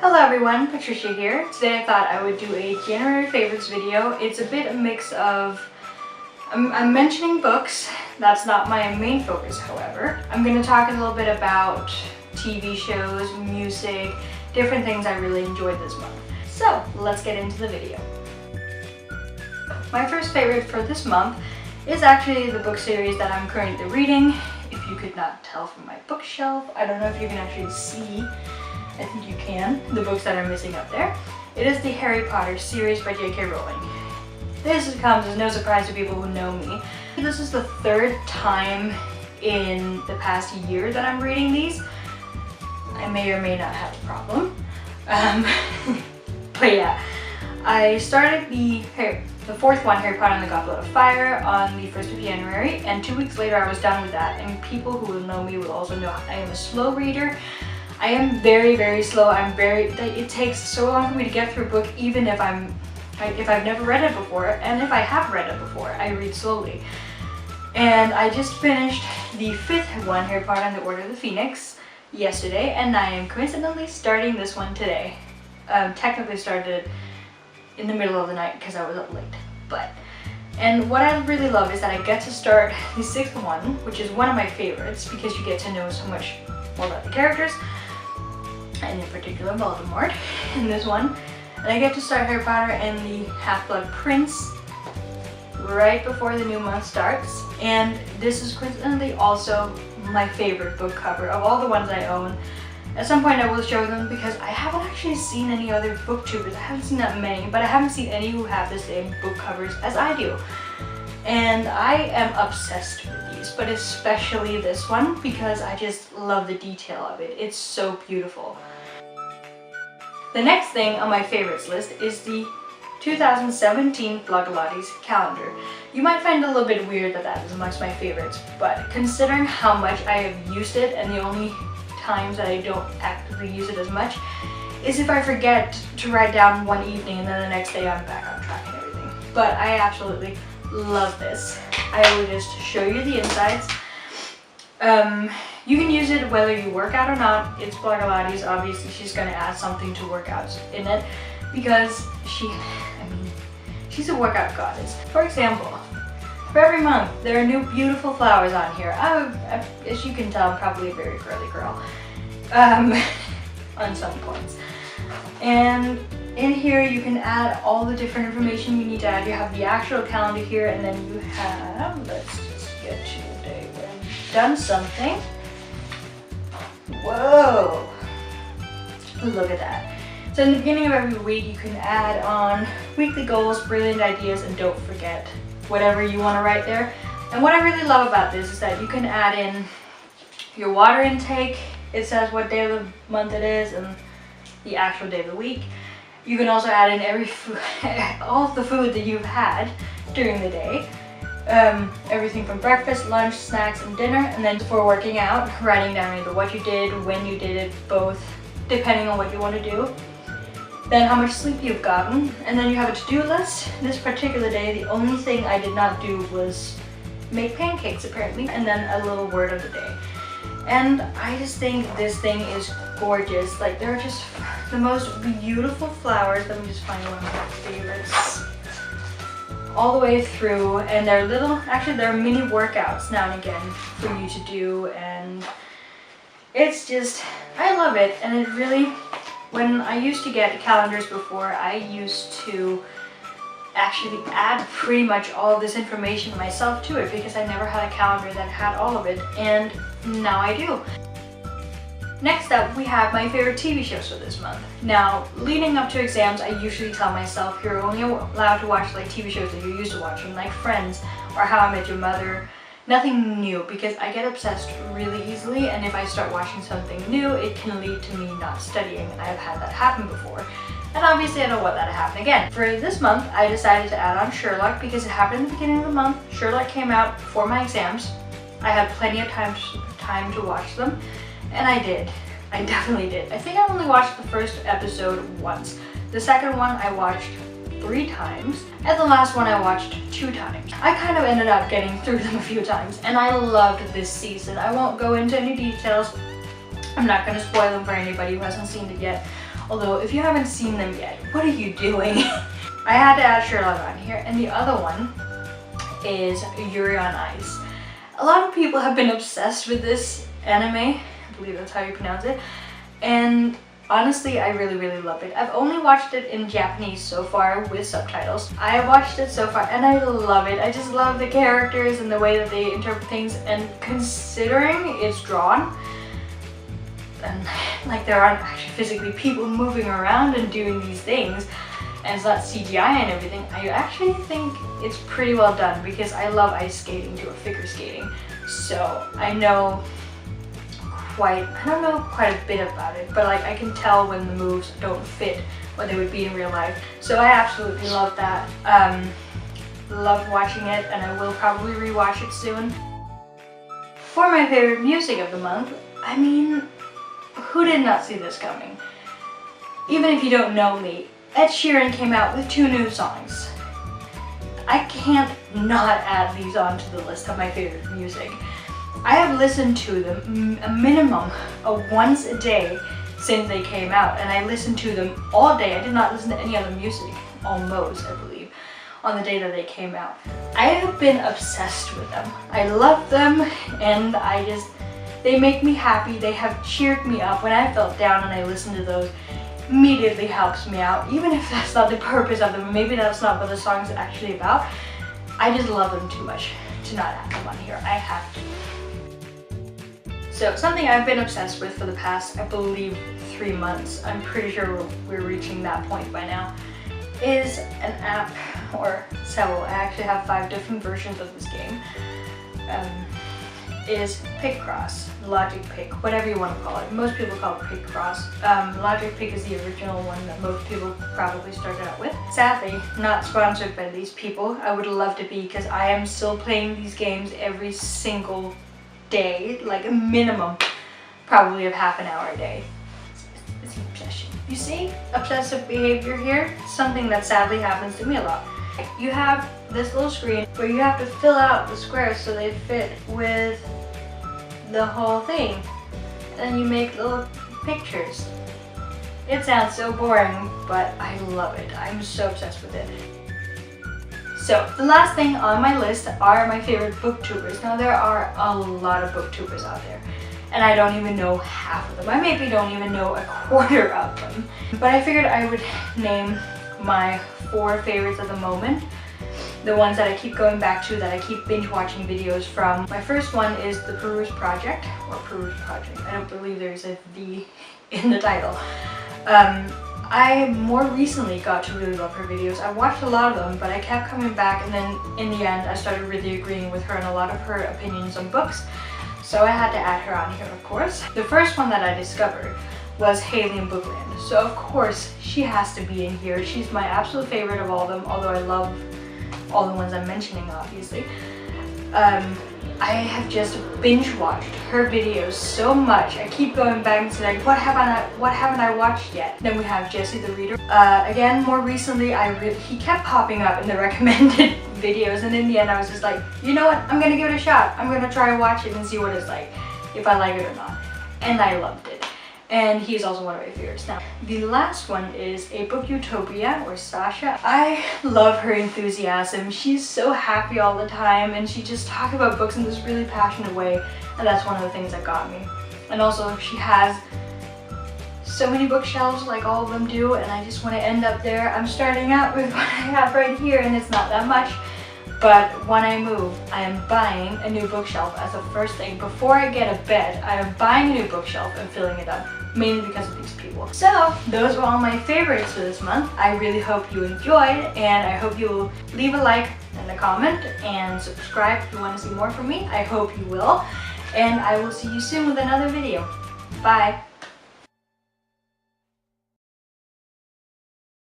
Hello everyone, Patricia here. Today I thought I would do a January favorites video. It's a bit a mix of, I'm mentioning books. That's not my main focus, however. I'm going to talk a little bit about TV shows, music, different things I really enjoyed this month. So let's get into the video. My first favorite for this month is actually the book series that I'm currently reading. If you could not tell from my bookshelf, I don't know if you can actually see. I think you can, the books that are missing up there. It is the Harry Potter series by J.K. Rowling. This comes as no surprise to people who know me. This is the third time in the past year that I'm reading these. I may or may not have a problem. But yeah, I started the fourth one, Harry Potter and the Goblet of Fire, on the 1st of January, and 2 weeks later I was done with that. And people who will know me will also know I am a slow reader. I am very, very slow. It takes so long for me to get through a book, even if I've never read it before, and if I have read it before, I read slowly. And I just finished the 5th one, Harry Potter and the Order of the Phoenix, yesterday, and I am coincidentally starting this one today. Technically started in the middle of the night because I was up late, and what I really love is that I get to start the 6th one, which is one of my favorites because you get to know so much more about the characters, and in particular Voldemort in this one. And I get to start Harry Potter and the Half-Blood Prince right before the new month starts. And this is coincidentally also my favorite book cover of all the ones I own. At some point I will show them because I haven't actually seen any other booktubers. I haven't seen that many, but I haven't seen any who have the same book covers as I do. And I am obsessed with these, but especially this one because I just love the detail of it. It's so beautiful. The next thing on my favorites list is the 2017 Blogilates calendar. You might find it a little bit weird that that is amongst my favorites, but considering how much I have used it, and the only times that I don't actively use it as much is if I forget to write down one evening and then the next day I'm back on track and everything. But I absolutely love this. I will just show you the insides. You can use it whether you work out or not. It's Blogilates. Obviously she's going to add something to workouts in it because she's a workout goddess. For example, for every month there are new beautiful flowers on here. As you can tell, I'm probably a very girly girl on some points. And in here you can add all the different information you need to add. You have the actual calendar here, and then you have, let's just get to the day when I've done something. Whoa! Look at that. So in the beginning of every week you can add on weekly goals, brilliant ideas, and don't forget whatever you want to write there. And what I really love about this is that you can add in your water intake. It says what day of the month it is and the actual day of the week. You can also add in all of the food that you've had during the day. Everything from breakfast, lunch, snacks, and dinner. And then for working out, writing down either what you did, when you did it, both, depending on what you want to do. Then how much sleep you've gotten. And then you have a to-do list. This particular day, the only thing I did not do was make pancakes, apparently. And then a little word of the day. And I just think this thing is gorgeous. Like, they're just the most beautiful flowers. Let me just find one of my favorites. All the way through, and they're they're mini workouts now and again for you to do, and it's just, I love it. And it really, when I used to get calendars before, I used to actually add pretty much all of this information myself to it because I never had a calendar that had all of it, and now I do. Next up, we have my favorite TV shows for this month. Now, leading up to exams, I usually tell myself you're only allowed to watch like TV shows that you're used to watching, like Friends or How I Met Your Mother. Nothing new, because I get obsessed really easily, and if I start watching something new, it can lead to me not studying, and I've had that happen before. And obviously I don't want that to happen again. For this month, I decided to add on Sherlock because it happened in the beginning of the month. Sherlock came out before my exams. I had plenty of time to watch them, and I did. I definitely did. I think I only watched the first episode once. The second one I watched 3 times, and the last one I watched 2 times. I kind of ended up getting through them a few times, and I loved this season. I won't go into any details. I'm not going to spoil them for anybody who hasn't seen it yet. Although if you haven't seen them yet, what are you doing? I had to add Sherlock on here, and the other one is Yuri on Ice. A lot of people have been obsessed with this anime, I believe that's how you pronounce it, and honestly I really love it. I've only watched it in Japanese so far with subtitles. I watched it so far and I love it. I just love the characters and the way that they interpret things, and considering it's drawn and like there aren't actually physically people moving around and doing these things, and it's not CGI and everything, I actually think it's pretty well done because I love ice skating to a figure skating. So I know I don't know quite a bit about it, but like I can tell when the moves don't fit what they would be in real life. So I absolutely love that. Love watching it, and I will probably rewatch it soon. For my favorite music of the month, I mean, who did not see this coming? Even if you don't know me, Ed Sheeran came out with 2 new songs. I can't not add these onto the list of my favorite music. I have listened to them a minimum of once a day since they came out, and I listened to them all day. I did not listen to any other music, almost, I believe, on the day that they came out. I have been obsessed with them. I love them, and they make me happy. They have cheered me up when I felt down, and I listen to those. Immediately helps me out, even if that's not the purpose of them, maybe that's not what the song's actually about. I just love them too much to not have them on here. I have to. So something I've been obsessed with for the past, I believe, 3 months, I'm pretty sure we're reaching that point by now, is an app, or several. I actually have 5 different versions of this game. Is Picross, Logic Pick, whatever you want to call it. Most people call it Picross. Logic Pick is the original one that most people probably started out with. Sadly, not sponsored by these people. I would love to be, because I am still playing these games every single day, like a minimum, probably of half an hour a day. It's an obsession. You see, obsessive behavior here, something that sadly happens to me a lot. You have this little screen where you have to fill out the squares so they fit with the whole thing, and you make little pictures. It sounds so boring, but I love it. I'm so obsessed with it. So the last thing on my list are my favorite booktubers. Now there are a lot of booktubers out there, and I don't even know half of them. I maybe don't even know a quarter of them, but I figured I would name my 4 favorites at the moment, the ones that I keep going back to, that I keep binge watching videos from. My first one is the Peruseproject, or Peruseproject. I don't believe there's a V in the title. I more recently got to really love her videos. I watched a lot of them, but I kept coming back, and then in the end I started really agreeing with her and a lot of her opinions on books. So I had to add her on here, of course. The first one that I discovered was Haileyinbookland. So of course she has to be in here. She's my absolute favorite of all of them, although I love all the ones I'm mentioning, obviously. I have just binge watched her videos so much. I keep going back and saying, like, what haven't I watched yet? Then we have Jessethereader. Again, more recently, he kept popping up in the recommended videos, and in the end I was just like, you know what, I'm gonna give it a shot. I'm gonna try and watch it and see what it's like, if I like it or not. And I loved it. And he's also one of my favorites. Now, the last one is Abookutopia, or Sasha. I love her enthusiasm. She's so happy all the time, and she just talks about books in this really passionate way, and that's one of the things that got me. And also, she has so many bookshelves, like all of them do, and I just want to end up there. I'm starting out with what I have right here, and it's not that much. But when I move, I am buying a new bookshelf as the first thing. Before I get a bed, I am buying a new bookshelf and filling it up, mainly because of these people. So those were all my favorites for this month. I really hope you enjoyed, and I hope you will leave a like and a comment and subscribe if you want to see more from me. I hope you will, and I will see you soon with another video. Bye!